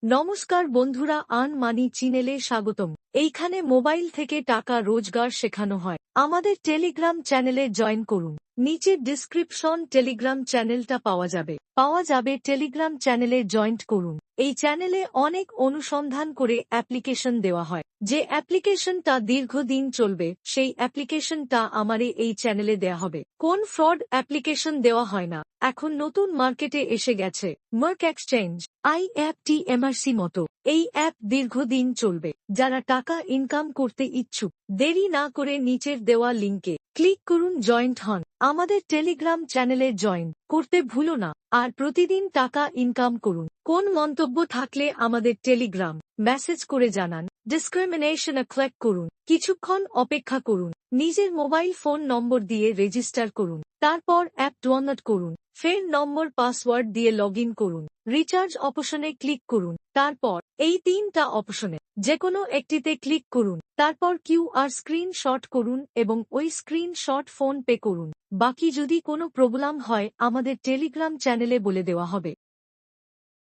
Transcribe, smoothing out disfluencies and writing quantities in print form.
নমস্কার বন্ধুরা, earn money চ্যানেলে স্বাগতম। এইখানে মোবাইল থেকে টাকা রোজগার শেখানো হয়। আমাদের টেলিগ্রাম চ্যানেলে জয়েন করুন। নিচে ডিসক্রিপশন টেলিগ্রাম চ্যানেলটা পাওয়া যাবে টেলিগ্রাম চ্যানেলে জয়েন্ট করুন। এই চ্যানেলে অনেক অনুসন্ধান করে অ্যাপ্লিকেশন দেওয়া হয়। যে অ্যাপ্লিকেশনটা দীর্ঘদিন চলবে সেই অ্যাপ্লিকেশনটা আমারে এই চ্যানেলে দেয়া হবে। কোন ফ্রড অ্যাপ্লিকেশন দেওয়া হয় না। এখন নতুন মার্কেটে এসে গেছে মার্ক এক্সচেঞ্জ, IFTMRC মতো। এই অ্যাপ দীর্ঘদিন চলবে। যারা টাকা ইনকাম করতে ইচ্ছুক, দেরি না করে নিচের দেওয়া লিঙ্কে ক্লিক করুন, জয়েন্ট হন। আমাদের টেলিগ্রাম চ্যানেলে জয়েন করতে ভুলো না, আর প্রতিদিন টাকা ইনকাম করুন। কোন মন্তব্য থাকলে আমাদের টেলিগ্রাম মেসেজ করে জানান। ডিসক্রিমিনেশনে ক্লিক করুন, কিছুক্ষণ অপেক্ষা করুন, নিজের মোবাইল ফোন নম্বর দিয়ে রেজিস্টার করুন, তারপর অ্যাপ ডাউনলোড করুন, ফের নম্বর পাসওয়ার্ড দিয়ে লগ ইন করুন, রিচার্জ অপশনে ক্লিক করুন, তারপর এই তিনটা অপশনে যেকোনো একটিতে ক্লিক করুন, তারপর QR স্ক্রিনশট করুন এবং ওই স্ক্রিনশট ফোন পে করুন। বাকি যদি কোনো প্রবলেম হয় আমাদের টেলিগ্রাম চ্যানেলে বলে দেওয়া হবে।